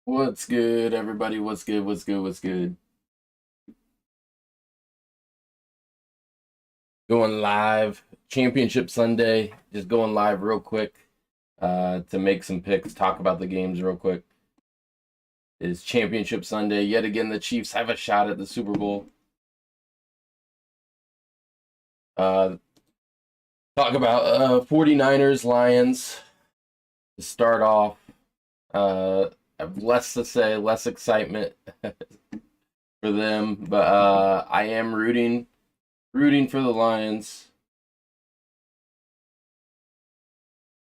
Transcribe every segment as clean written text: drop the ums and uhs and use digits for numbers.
What's good, everybody? What's good? What's good? What's good? Going live, Championship Sunday. Just going live real quick to make some picks, talk about the games real quick. It's Championship Sunday. Yet again, the Chiefs have a shot at the Super Bowl. Uh, Talk about 49ers, Lions to start off. I have less to say, less excitement for them, but I am rooting for the Lions.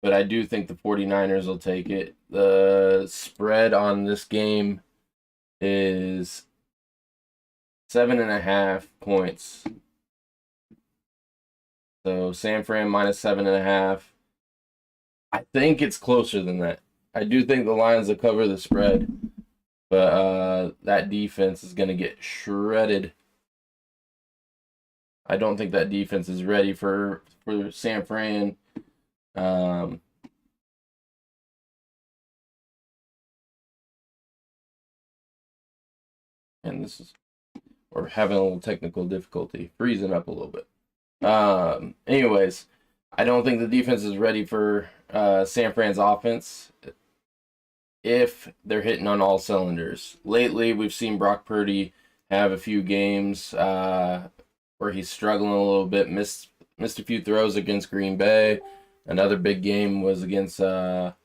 But I do think the 49ers will take it. The spread on this game is 7.5 points. So San Fran minus 7.5. I think it's closer than that. I do think the Lions will cover the spread, but that defense is going to get shredded. I don't think that defense is ready for San Fran. Um, and we're having a little technical difficulty, freezing up a little bit. Anyways, I don't think the defense is ready for San Fran's offense if they're hitting on all cylinders. Lately, we've seen Brock Purdy have a few games where he's struggling a little bit, missed a few throws against Green Bay. Another big game was against the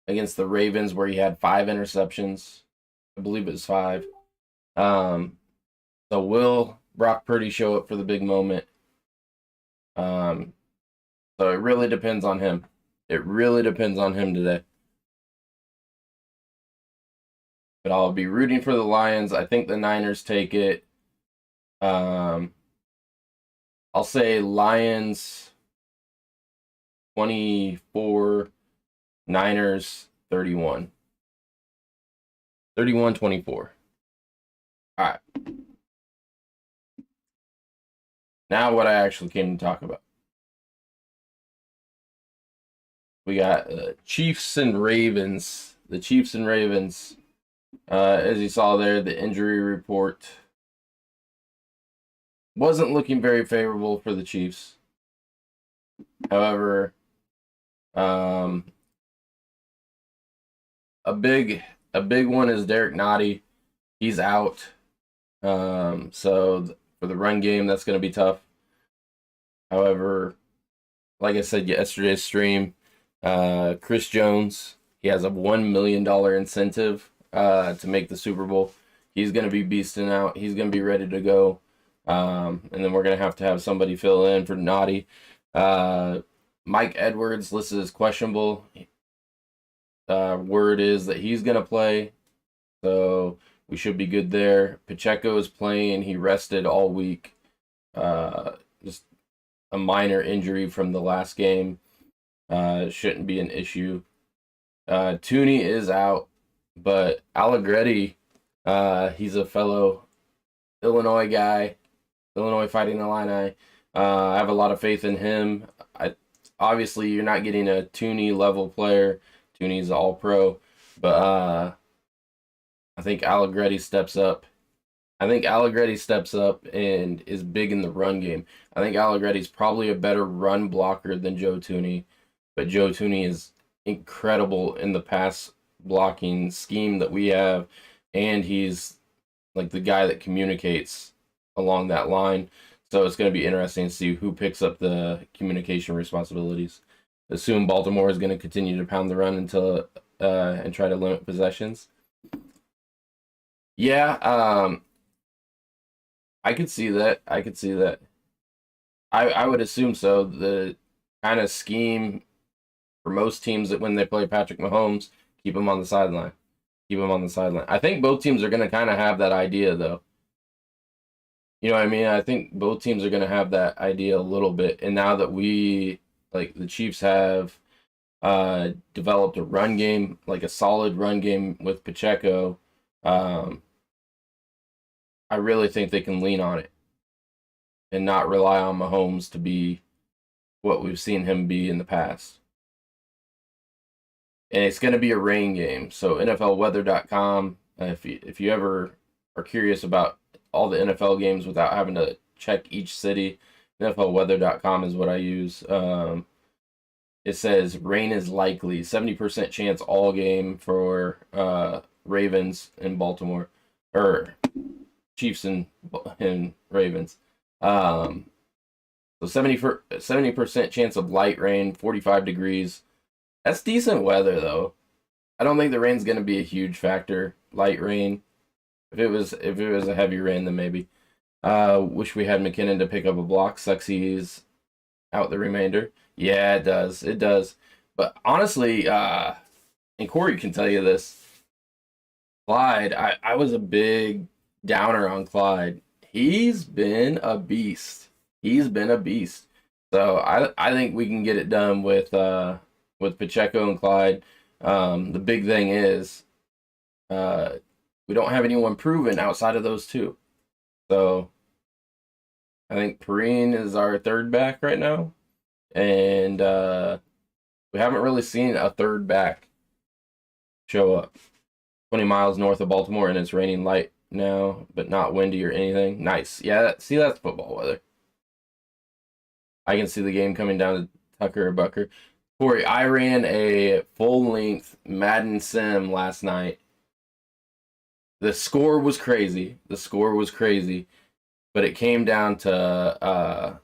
Ravens where he had 5 interceptions. I believe it was 5. Um, so will Brock Purdy show up for the big moment? So it really depends on him. It really depends on him today. But I'll be rooting for the Lions. I think the Niners take it. I'll say Lions 24, Niners 31. 31-24. All right. Now what I actually came to talk about. We got Chiefs and Ravens. The Chiefs and Ravens, as you saw there, the injury report wasn't looking very favorable for the Chiefs. However, a big one is Derek Nottie. He's out. So for the run game, that's going to be tough. However, like I said yesterday's stream, Chris Jones, he has a $1 million incentive to make the Super Bowl. He's going to be beasting out. He's going to be ready to go. And then we're going to have somebody fill in for Nottie. Mike Edwards listed as questionable. Word is that he's going to play. So we should be good there. Pacheco is playing. He rested all week. Just a minor injury from the last game. Shouldn't be an issue. Tooney is out, but Allegretti, he's a fellow Illinois guy, Illinois Fighting Illini. I have a lot of faith in him. Obviously, you're not getting a Tooney level player. Tooney's all pro, but I think Allegretti steps up. I think Allegretti steps up and is big in the run game. I think Allegretti's probably a better run blocker than Joe Tooney, but Joe Tooney is incredible in the pass blocking scheme that we have, and he's like the guy that communicates along that line. So it's going to be interesting to see who picks up the communication responsibilities. Assume Baltimore is going to continue to pound the run until and try to limit possessions. Yeah, I could see that. I would assume so. The kind of scheme for most teams that when they play Patrick Mahomes, keep him on the sideline. Keep him on the sideline. I think both teams are going to kind of have that idea, though. You know what I mean? I think both teams are going to have that idea a little bit. And now that the Chiefs have developed a run game, like a solid run game with Pacheco, I really think they can lean on it and not rely on Mahomes to be what we've seen him be in the past. and it's going to be a rain game. So NFLweather.com. If you ever are curious about all the NFL games without having to check each city, NFLweather.com is what I use. It says rain is likely, 70% chance all game for Ravens in Baltimore, or Chiefs and Ravens. So 70% chance of light rain, 45 degrees. That's decent weather though. I don't think the rain's going to be a huge factor. Light rain. If it was a heavy rain, then maybe. Wish we had McKinnon to pick up a block. Sucks he's out the remainder. Yeah, it does. It does. But honestly, and Corey can tell you this, Clyde, I was a big downer on Clyde. He's been a beast. He's been a beast. So I think we can get it done with Pacheco and Clyde. The big thing is we don't have anyone proven outside of those two. So I think Perrine is our third back right now. And we haven't really seen a third back show up. 20 miles north of Baltimore, and it's raining light now, but not windy or anything. Nice. Yeah, see, that's football weather. I can see the game coming down to Tucker or Bucker. Corey, I ran a full-length Madden sim last night. The score was crazy. But it came down to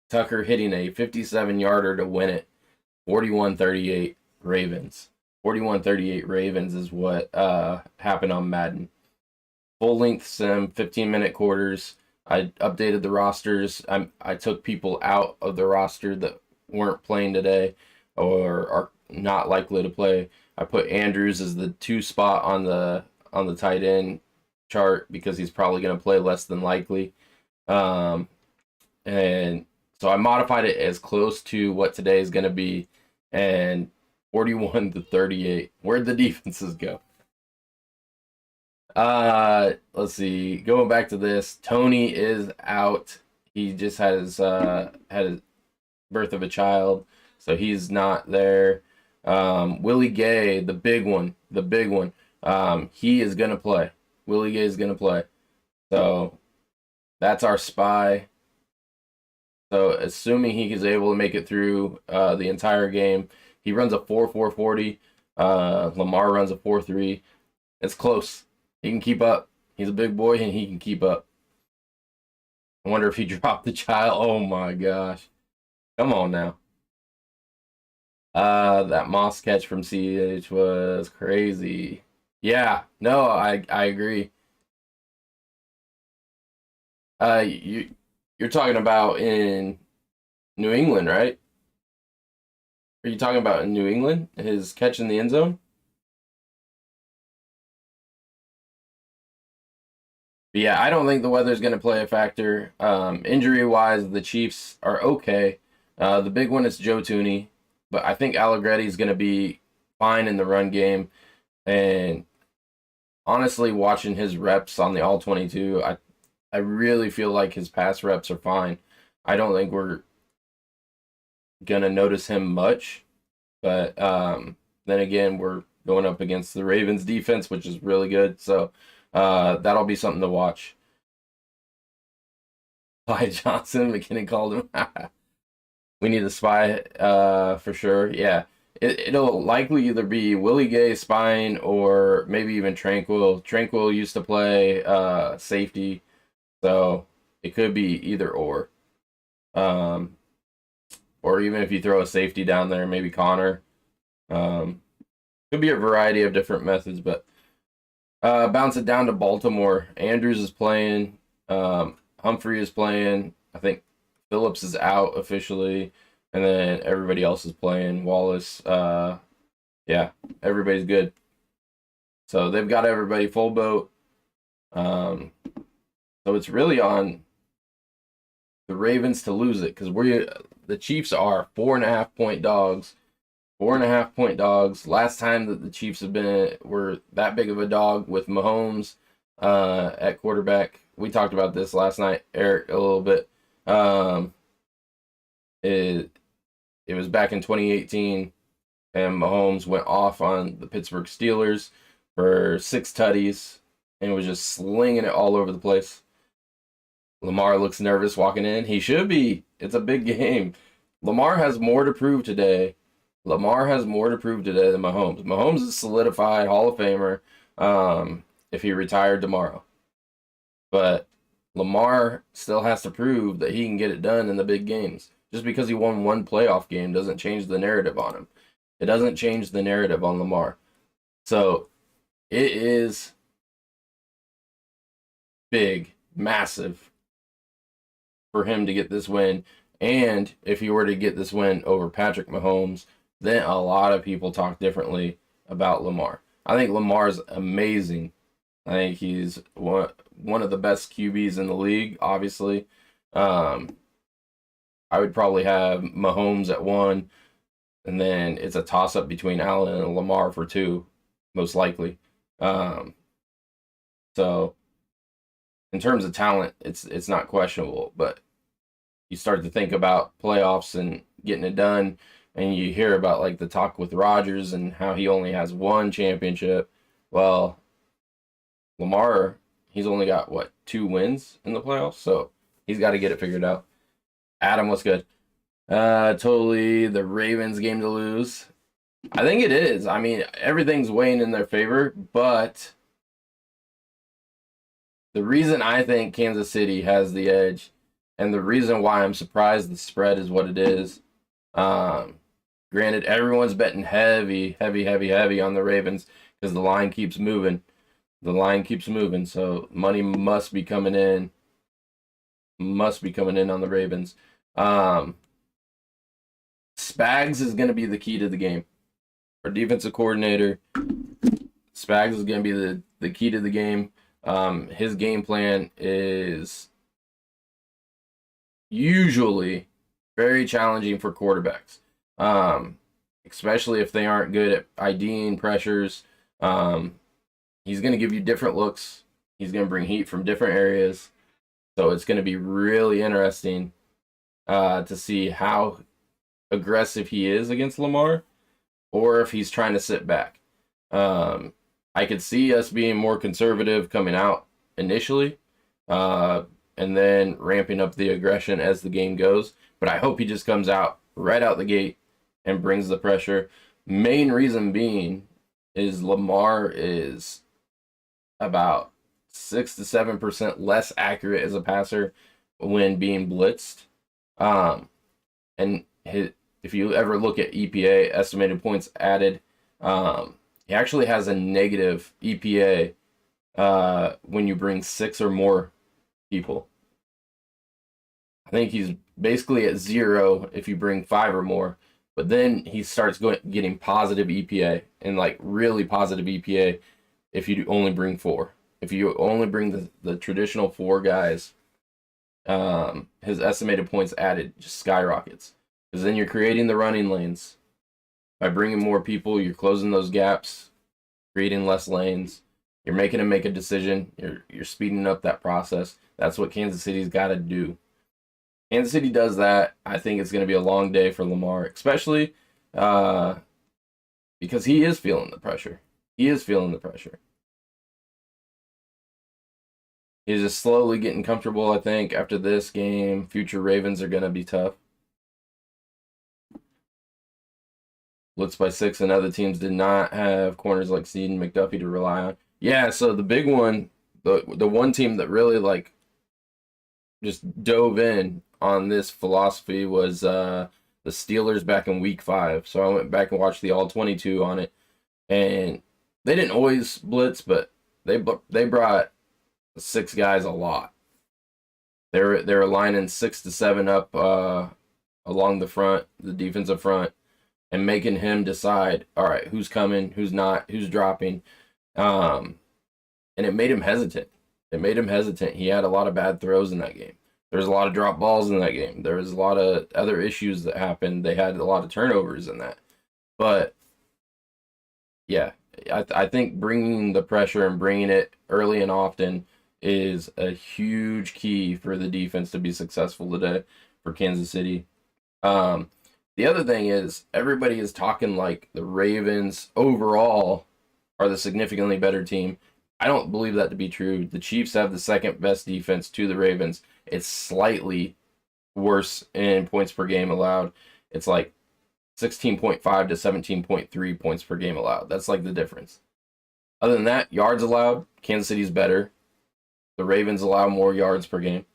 Tucker hitting a 57-yarder to win it. 41-38 Ravens. 41-38 Ravens is what happened on Madden. Full-length sim, 15-minute quarters. I updated the rosters. I took people out of the roster that weren't playing today or are not likely to play. I put Andrews as the 2 spot on the tight end chart because he's probably going to play less than likely. And so I modified it as close to what today is going to be, and 41-38. Where'd the defenses go? Let's see. Going back to this, Tony is out. He just had a birth of a child, so he's not there. Willie Gay, the big one. He is gonna play. Willie Gay is gonna play. So that's our spy. So assuming he is able to make it through the entire game, he runs a 4.440. Lamar runs a 4.3. It's close. He can keep up. He's a big boy and he can keep up. I wonder if he dropped the child. Oh my gosh. Come on now. That Moss catch from CH was crazy. Yeah, no, I agree. You're talking about in New England, right? Are you talking about in New England? His catch in the end zone? But yeah, I don't think the weather's going to play a factor. Injury wise, the Chiefs are okay. The big one is Joe Tooney, but I think Allegretti is going to be fine in the run game. And honestly, watching his reps on the All 22, I really feel like his pass reps are fine. I don't think we're going to notice him much. But then again, we're going up against the Ravens defense, which is really good. So that'll be something to watch. Spy Johnson, McKinnon called him. We need a spy for sure. Yeah. It'll likely either be Willie Gay spying or maybe even Tranquil. Tranquil used to play safety, so it could be either or. Or even if you throw a safety down there, maybe Connor. Could be a variety of different methods, but bounce it down to Baltimore. Andrews is playing. Humphrey is playing. I think Phillips is out officially. And then everybody else is playing. Wallace, yeah, everybody's good. So they've got everybody full boat. So it's really on the Ravens to lose it because the Chiefs are 4.5-point dogs. 4.5-point dogs. Last time that the Chiefs were that big of a dog with Mahomes at quarterback. We talked about this last night, Eric, a little bit. It was back in 2018, and Mahomes went off on the Pittsburgh Steelers for 6 tutties and was just slinging it all over the place. Lamar looks nervous walking in. He should be. It's a big game. Lamar has more to prove today. Lamar has more to prove today than Mahomes. Mahomes is solidified Hall of Famer if he retired tomorrow. But Lamar still has to prove that he can get it done in the big games. Just because he won one playoff game doesn't change the narrative on him. It doesn't change the narrative on Lamar. So it is big, massive for him to get this win. And if he were to get this win over Patrick Mahomes, then a lot of people talk differently about Lamar. I think Lamar's amazing. I think he's one of the best QBs in the league, obviously. I would probably have Mahomes at 1, and then it's a toss-up between Allen and Lamar for 2, most likely. So in terms of talent, it's not questionable, but you start to think about playoffs and getting it done, and you hear about like the talk with Rodgers and how he only has 1 championship. Well, Lamar, he's only got 2 wins in the playoffs, so he's got to get it figured out. Adam, what's good? Totally the Ravens game to lose. I think it is. I mean, everything's weighing in their favor, but the reason I think Kansas City has the edge, and the reason why I'm surprised the spread is what it is. Granted, everyone's betting heavy on the Ravens because the line keeps moving. The line keeps moving, so money must be coming in. Must be coming in on the Ravens. Spags is going to be the key to the game. Our defensive coordinator, Spags is going to be the key to the game. His game plan is usually very challenging for quarterbacks, especially if they aren't good at IDing pressures. He's going to give you different looks. He's going to bring heat from different areas. So it's going to be really interesting to see how aggressive he is against Lamar or if he's trying to sit back. I could see us being more conservative coming out initially and then ramping up the aggression as the game goes. But I hope he just comes out right out the gate and brings the pressure. Main reason being is Lamar is about 6 to 7% less accurate as a passer when being blitzed. And if you ever look at EPA, estimated points added, he actually has a negative EPA when you bring 6 or more people. I think he's basically at 0 if you bring 5 or more, but then he starts getting positive EPA and like really positive EPA if you only bring 4. If you only bring the traditional 4 guys, his estimated points added just skyrockets. Because then you're creating the running lanes. By bringing more people, you're closing those gaps, creating less lanes. You're making him make a decision. You're speeding up that process. That's what Kansas City's got to do. Kansas City does that. I think it's going to be a long day for Lamar, especially because he is feeling the pressure. He is feeling the pressure. He's just slowly getting comfortable, I think, after this game. Future Ravens are going to be tough. Blitz by 6 and other teams did not have corners like Snead and McDuffie to rely on. Yeah, so the big one, the one team that really like just dove in on this philosophy was the Steelers back in week 5. So I went back and watched the all 22 on it. And they didn't always blitz, but they brought 6 guys a lot. They were lining 6 to 7 up along the front, the defensive front, and making him decide, all right, who's coming, who's not, who's dropping. And it made him hesitant. He had a lot of bad throws in that game. There was a lot of drop balls in that game. There was a lot of other issues that happened. They had a lot of turnovers in that. But, yeah, I think bringing the pressure and bringing it early and often is a huge key for the defense to be successful today for Kansas City. The other thing is everybody is talking like the Ravens overall are the significantly better team. I don't believe that to be true. The Chiefs have the second best defense to the Ravens. It's slightly worse in points per game allowed. It's like 16.5 to 17.3 points per game allowed. That's like the difference. Other than that, yards allowed, Kansas City's better. The Ravens allow more yards per game.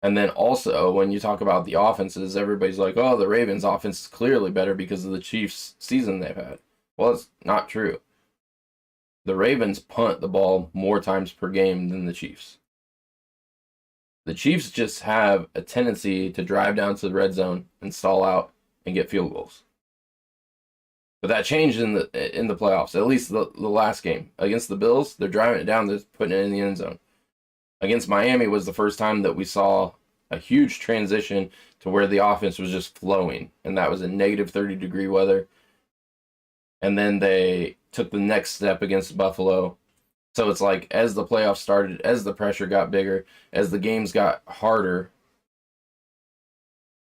And then also, when you talk about the offenses, everybody's like, oh, the Ravens' offense is clearly better because of the Chiefs' season they've had. Well, it's not true. The Ravens punt the ball more times per game than the Chiefs. The Chiefs just have a tendency to drive down to the red zone and stall out and get field goals. But that changed in the playoffs, at least the last game. Against the Bills, they're driving it down, they're putting it in the end zone. Against Miami was the first time that we saw a huge transition to where the offense was just flowing, and that was in negative 30-degree weather. And then they took the next step against Buffalo. So it's like as the playoffs started, as the pressure got bigger, as the games got harder,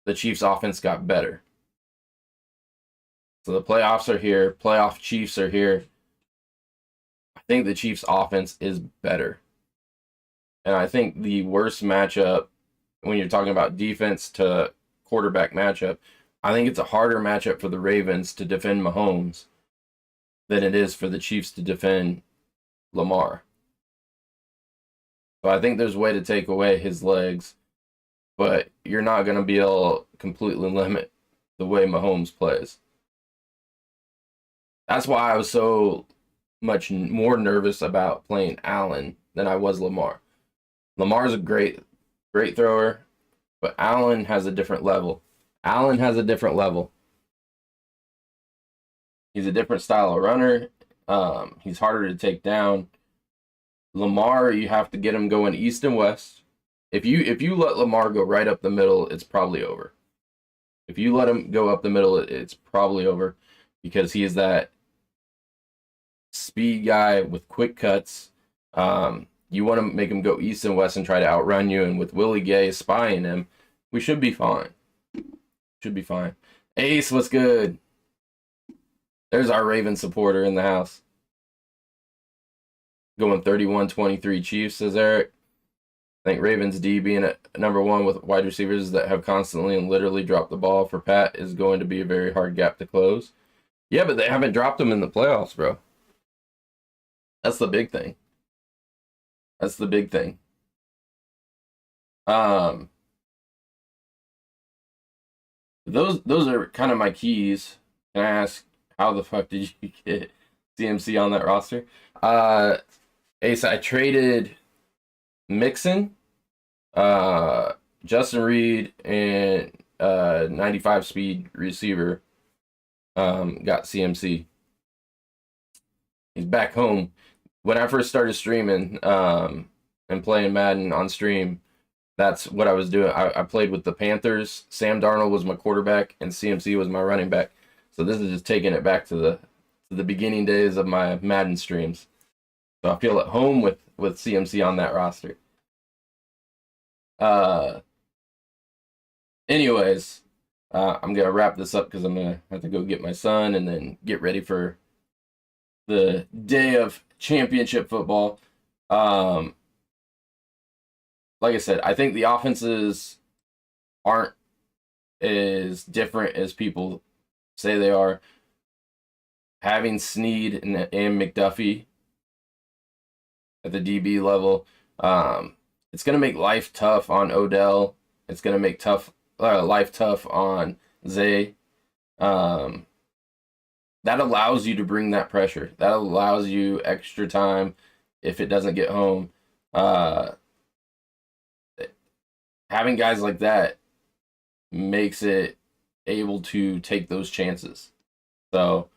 the Chiefs' offense got better. So the playoffs are here. Playoff Chiefs are here. I think the Chiefs' offense is better. And I think the worst matchup, when you're talking about defense to quarterback matchup, I think it's a harder matchup for the Ravens to defend Mahomes than it is for the Chiefs to defend Lamar. So I think there's a way to take away his legs, but you're not going to be able to completely limit the way Mahomes plays. That's why I was so much more nervous about playing Allen than I was Lamar. Lamar's a great thrower, but Allen has a different level. He's a different style of runner. He's harder to take down. Lamar, you have to get him going east and west. If you let Lamar go right up the middle, it's probably over. If you let him go up the middle, it's probably over because he is that speed guy with quick cuts. You want to make him go east and west and try to outrun you, and with Willie Gay spying him, we should be fine. Ace, what's good? There's our Raven supporter in the house. Going 31-23 Chiefs, says Eric. I think Ravens D being at number one with wide receivers that have constantly and literally dropped the ball for Pat is going to be a very hard gap to close. Yeah, but they haven't dropped them in the playoffs, bro. That's the big thing. Those are kind of my keys. Can I ask, how the fuck did you get CMC on that roster? Ace, I traded Mixon, Justin Reed, and 95 speed receiver. Got CMC. He's back home. When I first started streaming and playing Madden on stream, that's what I was doing. I played with the Panthers. Sam Darnold was my quarterback, and CMC was my running back. So this is just taking it back to the beginning days of my Madden streams. So I feel at home with CMC on that roster. Anyways, I'm gonna wrap this up because I'm gonna have to go get my son and then get ready for the day of championship football. Like I said, I think the offenses aren't as different as people say they are. Having Snead and McDuffie at the DB level, it's going to make life tough on Odell. It's going to make life tough on Zay. That allows you to bring that pressure. That allows you extra time if it doesn't get home. Having guys like that makes it able to take those chances. So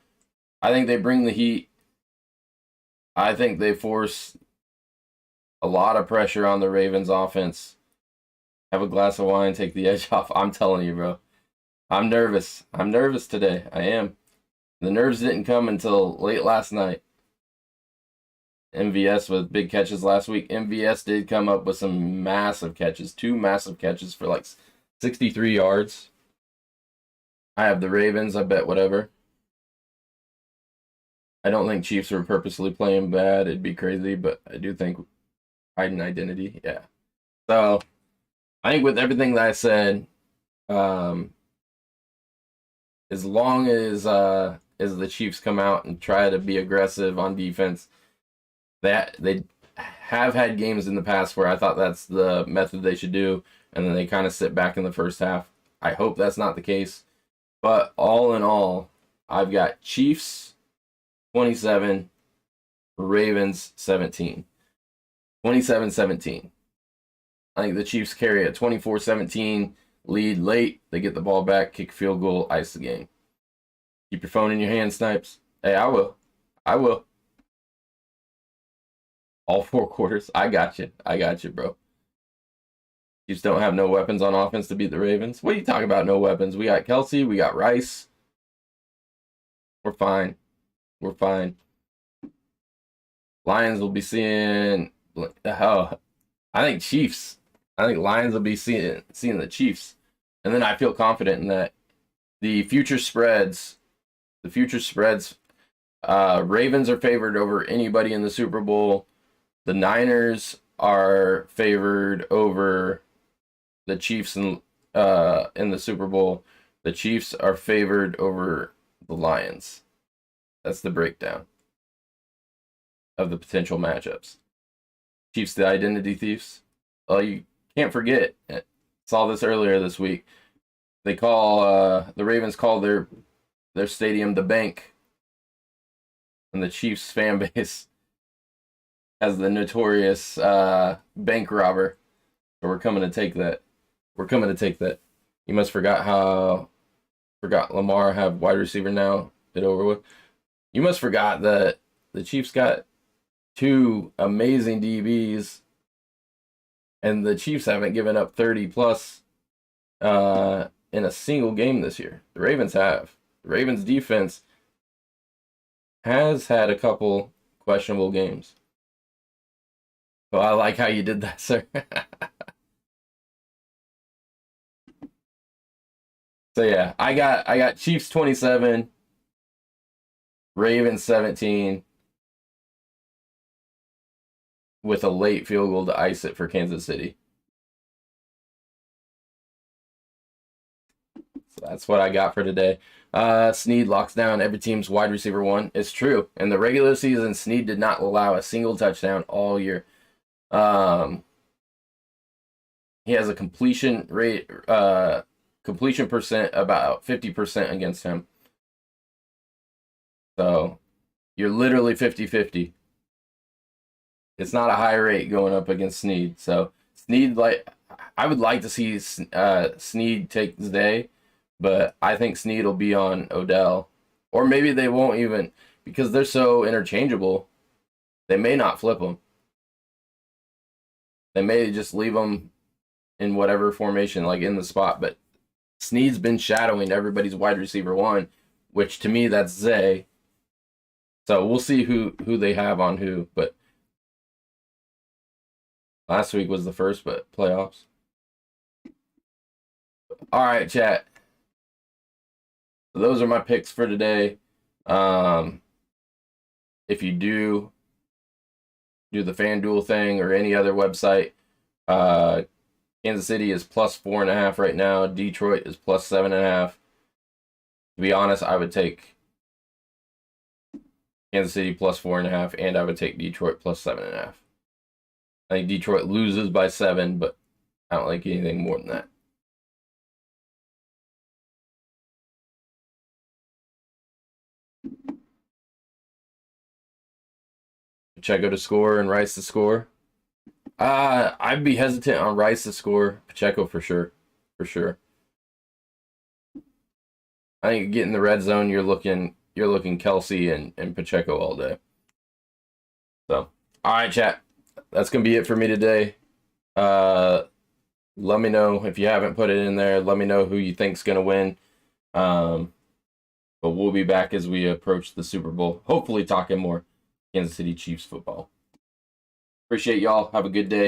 I think they bring the heat. I think they force a lot of pressure on the Ravens offense. Have a glass of wine, take the edge off. I'm telling you, bro. I'm nervous. I'm nervous today. I am. The nerves didn't come until late last night. MVS with big catches last week. MVS did come up with some massive catches. 2 massive catches for like 63 yards. I have the Ravens. I bet whatever. I don't think Chiefs are purposely playing bad. It'd be crazy, but I do think hiding identity. Yeah. So I think with everything that I said, um, as long as the Chiefs come out and try to be aggressive on defense, that they have had games in the past where I thought that's the method they should do, and then they kind of sit back in the first half. I hope that's not the case. But all in all, I've got Chiefs 27, Ravens 17. 27-17. I think the Chiefs carry a 24-17 lead late. They get the ball back, kick field goal, ice the game. Keep your phone in your hand, Snipes. Hey, I will. I will. All 4 quarters. I got you. I got you, bro. Chiefs don't have no weapons on offense to beat the Ravens. What are you talking about, no weapons? We got Kelsey. We got Rice. We're fine. We're fine. Lions will be seeing... Oh, I think Chiefs. I think Lions will be seeing the Chiefs. And then I feel confident in that. The future spreads, Ravens are favored over anybody in the Super Bowl. The Niners are favored over the Chiefs in the Super Bowl. The Chiefs are favored over the Lions. That's the breakdown of the potential matchups. Chiefs, the identity thieves. Well, you can't forget. I saw this earlier this week. They call the Ravens call their stadium the Bank, and the Chiefs fan base has the notorious bank robber. So we're coming to take that. We're coming to take that. You must forgot Lamar have wide receiver now. Get over with. You must forgot that the Chiefs got 2 amazing DBs, and the Chiefs haven't given up 30 plus in a single game this year. The Ravens have. The Ravens defense has had a couple questionable games. So I like how you did that, sir. So yeah, I got Chiefs 27, Ravens 17, with a late field goal to ice it for Kansas City. So that's what I got for today. Snead locks down every team's wide receiver 1. It's true. In the regular season, Snead did not allow a single touchdown all year. He has a completion percent about 50% against him. So you're literally 50-50. It's not a high rate going up against Snead. So Snead, I would like to see Snead take the day, but I think Snead will be on Odell. Or maybe they won't even, because they're so interchangeable, they may not flip them. They may just leave them in whatever formation, like in the spot. But Snead's been shadowing everybody's wide receiver 1, which to me, that's Zay. So we'll see who they have on who. But last week was the first, but playoffs. All right, chat. So those are my picks for today. If you do the FanDuel thing or any other website, Kansas City is plus 4.5 right now. Detroit is plus 7.5. To be honest, I would take Kansas City plus 4.5, and I would take Detroit plus 7.5. I think Detroit loses by 7, but I don't like anything more than that. Pacheco to score and Rice to score. I'd be hesitant on Rice to score. Pacheco for sure. For sure. I think getting the red zone, you're looking Kelsey and Pacheco all day. So, all right, chat. That's gonna be it for me today. Let me know if you haven't put it in there. Let me know who you think's gonna win. But we'll be back as we approach the Super Bowl. Hopefully, talking more Kansas City Chiefs football. Appreciate y'all. Have a good day.